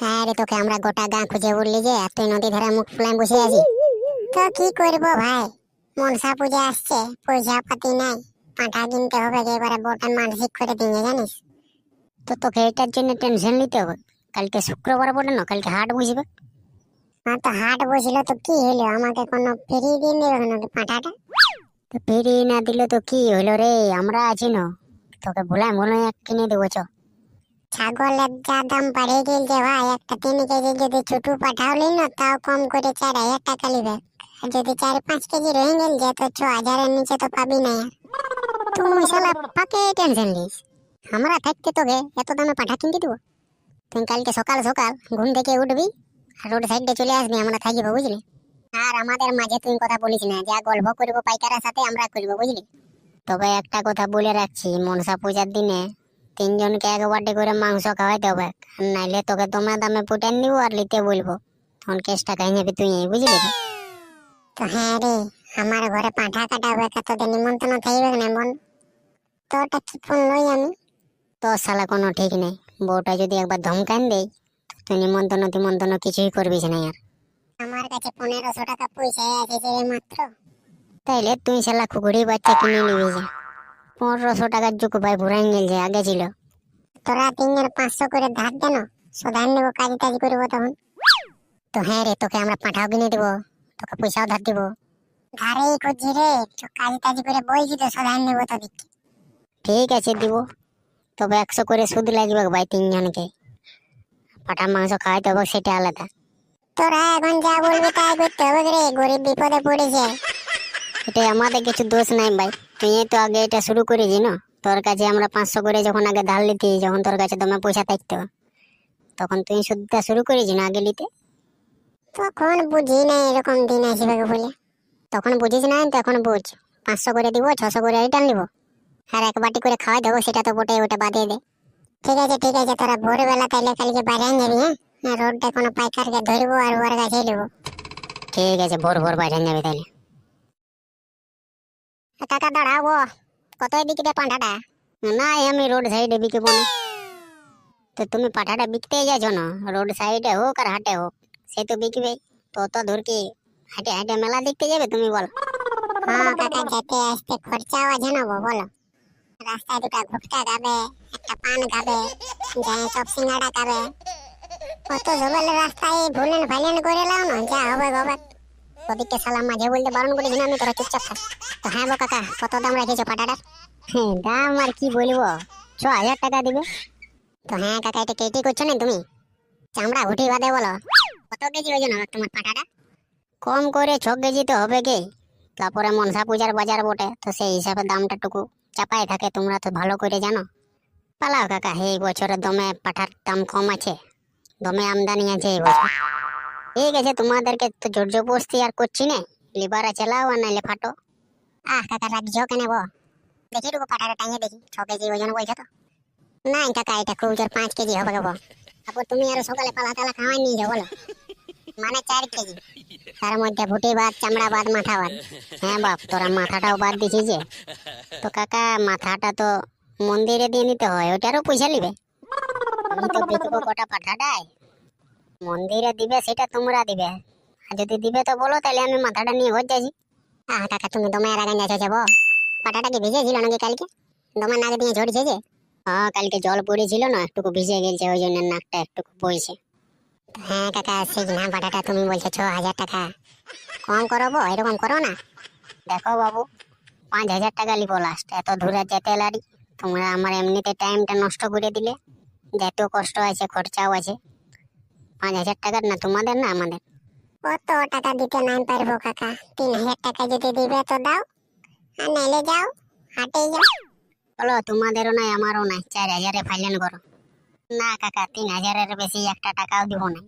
হ্যাঁ রে, তোকে আমরা গোটা গাঁ খুঁজে উঠলি যে, আর তুই নদী ধারে মুখ ফুলায় বসে আছি। তো কি করবো ভাই, মনসা পূজা আসছে, পয়সা পাতি নাই, পাঁঠা কিনতে হবে, এবারে বউটা মানসিক করে দিয়ে জানিস। তো তোকে এটার জন্য টেনশন নিতে হবে? কালকে শুক্রবার বটে না, কালকে হাট বুঝবে। হ্যাঁ, তো হাট বসলো তো কি হলো, আমাকে কোনো ফিরিয়ে দিয়ে দেবে নাকি পাঁঠাটা? তো ফিরিয়ে না দিলে তো কি হলো রে, আমরা আছি না, তোকে ভুলাই মনে কিনে দেবো চ। ছাগলের যা দাম বাড়িয়ে গেলছে ভাই, একটা 3 কেজি যদি ছোট পাঠাওলি না, তাও কম করে 4,000 টাকা নিবে। আর যদি 4-5 কেজি রয়ে গেল যে, তো 6,000-এর নিচে তো পাবি না। তুই শালা পাকে টেনশন নিস, আমরা থাকতে তোকে এত দামে পাঠা কিনতে দেবো? তুই কালকে সকাল সকাল ঘুম থেকে উঠবি আর রোড সাইডে চলে আসবি, আমরা থাকিব বুঝলি। আর আমাদের মাঝে তুই কথা বলিস না, যা গল্প করবো পাইকারের সাথে আমরা করবো বুঝলি। তবে একটা কথা বলে রাখছি, মনসা পূজার দিনে 3জনকে এক বাটি করে মাংস খাওয়াইতে হবে, আর নাইলে তোকে তোমার দামে পুটান দিব আর নিতে বলবো, তখন কেসটা খাই নেবি তুই, বুঝলি তো? তো হ্যাঁ রে, আমার ঘরে পাঁঠা কাটা হবে, তোদের নিমন্ত্রণ থাকবে না বোন? তোটা কি ফোন লই আমি? তো শালা কোনো ঠিক নেই, বউটা যদি একবার ধমকান দেয় তুই নিমন্ত্রণ টিমন্ত্রণ কিছুই করবিস না আর। আমার কাছে 1,500 টাকা পয়সা আছে যে মাত্র। তাইলে তুই শালা খুকুড়ি বাচ্চা কিনে নিবি যা, 1500 টাকার যুগ ভাই ভুরাই গেল যে আগে ছিল। তোরা 3 জন 500 করে ধার দেন, শোধান নেবো, কাজ টাজ করবো তখন। তো হ্যাঁ রে, তোকে আমরা পাঠাও কিনে দেবো, তোকে পয়সাও ধার দেবো। ধারেই করছি রে, কাজ টাজ করে বইছি তো, শোধান নেবো তোদের। ঠিক আছে দিব, তবে 100 করে সুদ লাগবে ভাই 3জনকে, পাঠা মাংস খাওয়াইতে হবে সেটা আলাদা। তোরা এখন যা বলবি তাই করতে হবে রে, গরিব বিপদে পড়েছে। এটা আমাদের কিছু দোষ নাই ভাই, তুই তো আগে এটা শুরু করেছি না। তোর কাছে আমরা 500 করে যখন আগে ধার নিতে, যখন তোর কাছে তোমার পয়সা থাকতো, তখন তুই সুদটা শুরু করেছি না আগে নিতে। তখন বুঝি না এরকম দিন আসবে বলে। তখন বুঝিস না, তো এখন বুঝ। 500 করে দিব, 600 করে রিটার্ন নিবো, আর এক বাটি করে খাওয়াই দেবো, সেটা তো বটে, ওটা বাদে দে। ঠিক আছে ঠিক আছে, তোরা ভোরবেলা তাইলে কালকে বাইরে যাবি। হ্যাঁ, রোডটা কোনো পাইকারকে ধরবো আর ওর কাছে নেবো। ঠিক আছে, ভোর ভোর বাইরে যাবে তাহলে। কাকা দাঁড়াবো, কত বিক্রি দে পাঁঠাটা? না, আমি রোড সাইডে বিকবো না। তো তুমি পাঠাটা বিকতে যাচ্ছ না, রোড সাইডে হোক আর হাটে হোক, সে তো বিকবে। তো তো ধর কি হাটে হাটে মেলা দেখতে যাবে তুমি, বল? হ্যাঁ কাকা, যেতে আসতে খরচাও আছে নেবো বলো। রাস্তায় 2টা ঘুটকা খাবে, একটা পান খাবে, যায় চপ সিঙ্গাড়া খাবে। কত জবল রাস্তায় ভুলেন ফাইলেন করে লাও না, যা হবে হবে। ওদিকে সালাম মাঝে বলতে বারণ করেছি না আমি, তোরা চুপচাপ থাক। তো হ্যাঁ গো কাকা, কত দাম রেখেছো পাটাটার? হ্যাঁ, দাম আর কি বলবো, 6,000 টাকা দিবে। তো হ্যাঁ কাকা, এটা কেটে করছো না তুমি? চামড়া ঘুটি বাদে বলো, কত কেজি ওজন হবে তোমার পাটাটা? কম করে 6 কেজি তো হবে কি, তারপরে মনসা পূজার বাজার বটে, তো সেই হিসাবে দামটা টুকু চাপাই থাকে, তোমরা তো ভালো করে জানো। পালাও কাকা, এই বছরে দমে পাঠার দাম কম আছে, দমে আমদানি আছে এই বছর। ঠিক আছে, তোমাদেরকে তো জোর জবরদস্তি আর করছি না, লিবারা চালাও আর নাইলে ফাটো। কাকা রাখছো কেন গো? দেখি টুকু পাটাটা টাঙিয়ে দেখি, 6 কেজি ওজন বলছো তো? না কাকা, এটা খুব জোর 5 কেজি হবে গো। তারপর তুমি আরো সকালে পালা তালা খাওয়াই নিয়ে যাও বলো, মানে 4 কেজি। তার মধ্যে ভুটি বাদ, চামড়া বাদ, মাথা বাদ। হ্যাঁ বাপ, তোরা মাথাটাও বাদ দিছিস যে। তো কাকা, মাথাটা তো মন্দিরে দিয়ে নিতে হয়, ওটারও পয়সা নিবে? আমি তো বিকবো গোটা পাঠাটাই, মন্দিরে দিবে সেটা তোমরা দিবে, আর যদি দিবে তো বলো, তাহলে আমি মাথাটা নিয়ে ঘর যাচ্ছি। কাকা, তুমি দমে রাগান যাচ্ছ যাবো? পাটাটা কি ভিজেছিল নাকি কালকে? দমে নাকে দিয়ে ঝরছে যে। হ্যাঁ, কালকে জল পড়েছিল না, একটু ভিজে গেছে, ওই জন্য নাকটা একটু বইছে। হ্যাঁ কাকা, সেই না পাটাটা তুমি বলছো 6,000 টাকা, কম করবো, এরকম করো না। দেখো বাবু, 5,000 টাকা লিখো লাস্ট, এত দূরে যেতে লারি, তোমরা আমার এমনিতে টাইমটা নষ্ট করে দিলে, যত কষ্ট আছে খরচাও আছে। 5,000 টাকার না তোমাদের, না আমাদের। কত টাকা দিতে নাই পারবো কাকা, 3,000 টাকা যদি দিবে তো দাও, আর নাইলে যাও, হাটে যাও। বলো, তোমাদেরও নাই আমারও নাই, 4,000-এ ফাইলেন করো। না কাকা, 3,000-এর বেশি একটা টাকাও দিব না।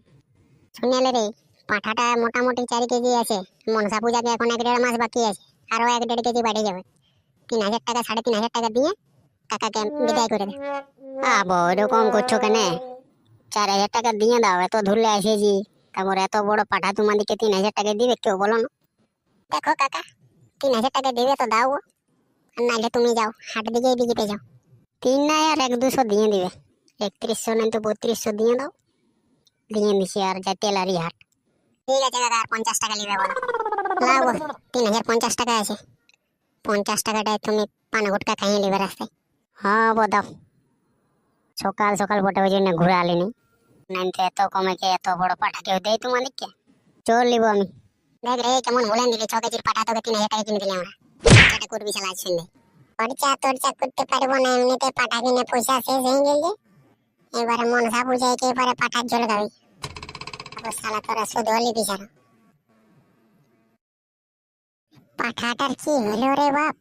শুনেলে রে, পাঠাটা মোটামুটি 4 কেজি আছে, মনসা পূজাকে এখন 1-1.5 মাস বাকি আছে, আরো 1-1.5 কেজি বাড়ে যাবে। 3,000 টাকা, 3,500 টাকা দিয়ে কাকাকে বিদায় করে দে। ওইরকম করছো কেন? 4,000 টাকা দিয়ে দাও, এত ধরলে এসেছি, তারপর এত বড় পাঠা তোমাদেরকে 3,000 টাকা দিবে কেউ, বলো না? দেখো কাকা, 3,000 টাকা দিবে তো দাও, আর নাইলে তুমি যাও, হাট দিকে বিকিতে যাও। 3 নাই আর 1-200 দিয়ে দিবে, 3100 নাই তো 3200 দিয়ে দাও, দিয়ে দিছি আর যা তেলারি হাট। ঠিক আছে কাকা, আর 50 টাকা নিবে বলো। লাও 3050 টাকা আছে, 50 টাকাটায় তুমি পান গুটকা খাইয়ে নিবে রাস্তায়। হ্যাঁ দাও। সকাল সকাল বটে ওই জন্য ঘুরে আলিনি, নাইতে এত কমে কে এত বড় পাঠা কেউ দেয় তোমাদেরকে? চল লিব আমি। দেখ রে কেমন বলেন দিলি, 6 কেজির পাঠা তোকে 3000 টাকা কিনে দিলে আমরা। সেটা করবি শালা আজ সন্ধ্যে। খরচা তরচা করতে পারবো না, এমনিতে পাঠা কিনে পয়সা শেষ হয়ে গেল যে। এবারে মনসা পূজায় কে এবারে পাঠার জল খাবি। শালা তোরা শুধু হলি বিচারা। পাঠাটার কি হলো রে বাপ?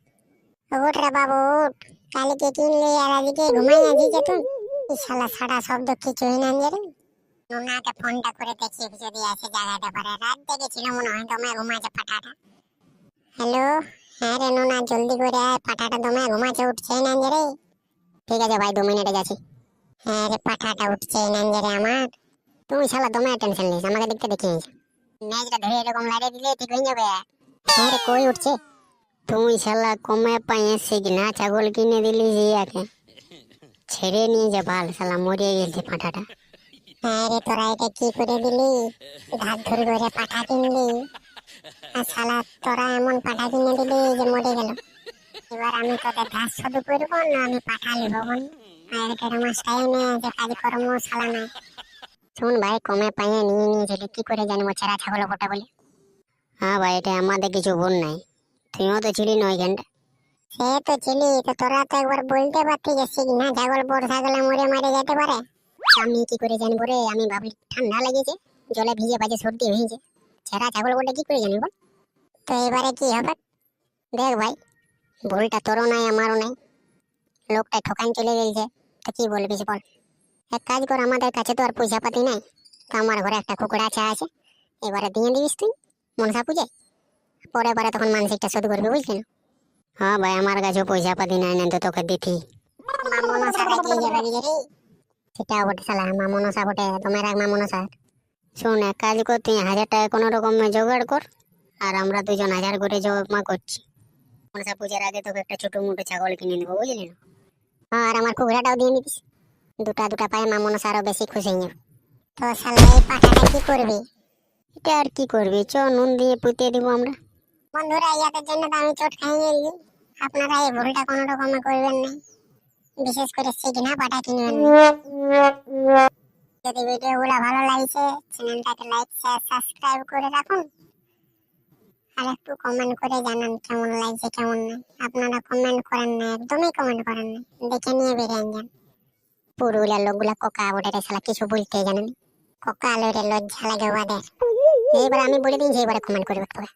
উঠ রে বাবু উঠ, কালকে কিনলি আর আজকে ঘুমাই আছিস তুই। এই শালা সারা শব্দ কিছুই না রে। নোনাকে ফোনটা করে দেখি যদি আসে জায়গাটা পারে, রাত দেখেছিল মনে হয় দমে ঘুমাচ্ছে পাঠাটা। হ্যালো, হ্যাঁ রে নোনা জলদি করে আয়, পাঠাটা দমে ঘুমাচ্ছে, উঠছে না রে। ঠিক আছে ভাই 2 মিনিটে যাচ্ছি। হ্যাঁ রে পাঠাটা উঠছে না রে আমার। তুই শালা দমে টেনশন নিস, আমাকে দেখতে দেখিস। ম্যাচটা ধরে এরকম লাইরে দিলে ঠিক হয়ে যাবে। হ্যাঁ রে কই উঠছে? তুই শালা কমে পাইয়ে সিগনা ছাগল কিনে দিলি জিয়াকে, ছেড়ে নিয়ে যা ভাল, শালা মরিয়ে গেছে পাঠাটা। হ্যাঁ রে তোরা এটা কি করে দিলি, ধার ধরে করে পাঠা কিনলি, আর শালা তোরা এমন পাঠা কিনে দিলি যে মরে গেল। এবার আমি তোদের ধার শোধ করবো না আমি পাঠা লিব বোন? আর এটার মাস্টাই নেই যে কাজকর্ম শালা নাই। শুন ভাই, কমে পাইয়ে নিয়ে নিয়েছিলি, কি করে জানবো ছেঁড়া ছাগল বটে বলে? হ্যাঁ ভাই, এটা আমাদের কিছু ভুল নাই, তুইও তো ছিলি না ওইখানটা। সে তো ছিলি, তো তোরা তো একবার বলতে পারতি যে সিগনা ছাগল বর্ষা গেলে মরে মারে যেতে পারে। আমি কি করে জানবো রে? আমি ভাবলি ঠান্ডা লেগেছে, জলে ভিজে বাজে সর্দি হয়েছে, ছেঁড়া ছাগল বলে কি করে জানবো? তো এবারে কি হবে? দেখ ভাই, ভুলটা তোরও নাই আমারও নাই, লোকটা ঠকান চলে গেছে, তো কি বলবি বল। এক কাজ কর, আমাদের কাছে তো আর পয়সা পাতি নাই, তো আমার ঘরে একটা কুকুড়া চা আছে, এবারে দিয়ে দিবিস তুই মনসা পূজায়, পরে পরে তখন মানসিকটা শোধ করবি, বুঝলি না? হ্যাঁ ভাই, আমার কাছেও পয়সা পাতি নাই, না তো তোকে দিতি। মা মনসা কি যাবে রে? সেটা বটে শালা, মা মনসা বটে, তোমার এক মা মনসা। শোন, এক কাজ কর, তুই 1000 টাকা কোনো রকমে জোগাড় কর, আর আমরা দুজন 1000 করে জমা করছি। মনসা পূজার আগে তোকে একটা ছোট মোটো ছাগল কিনে দেবো, বুঝলি না? হ্যাঁ, আর আমার কুকুরাটাও দিয়ে দিবি, দুটা দুটা পায়ে মা মনসা আরো বেশি খুশি হয়ে যাবে। তো শালা এই পাঠাটা কি করবি? এটা আর কি করবি, চ নুন দিয়ে পুঁতে দিব আমরা। বন্ধুরা, ইয়াদের জন্য তো আমি চোট খাইয়ে দিই, আপনারা এই ভুলটা কোনো রকমে করবেন না, বিশেষ করে সিগনা পাঠা কিনবেন না। যদি ভিডিওগুলো ভালো লাগছে, চ্যানেলটাকে লাইক শেয়ার সাবস্ক্রাইব করে রাখুন, আর একটু কমেন্ট করে জানান কেমন লাগছে কেমন না। আপনারা কমেন্ট করেন না, একদমই কমেন্ট করেন না, দেখে নিয়ে বেরিয়ে যান। পুরুলিয়ার লোকগুলা কোকা বটে রে শালা, কিছু বলতে জানেন, কোকা লড়ে লজ্জা লাগে ওদের। এইবার আমি বলে দিন যে এবারে কমেন্ট করবে তোরা।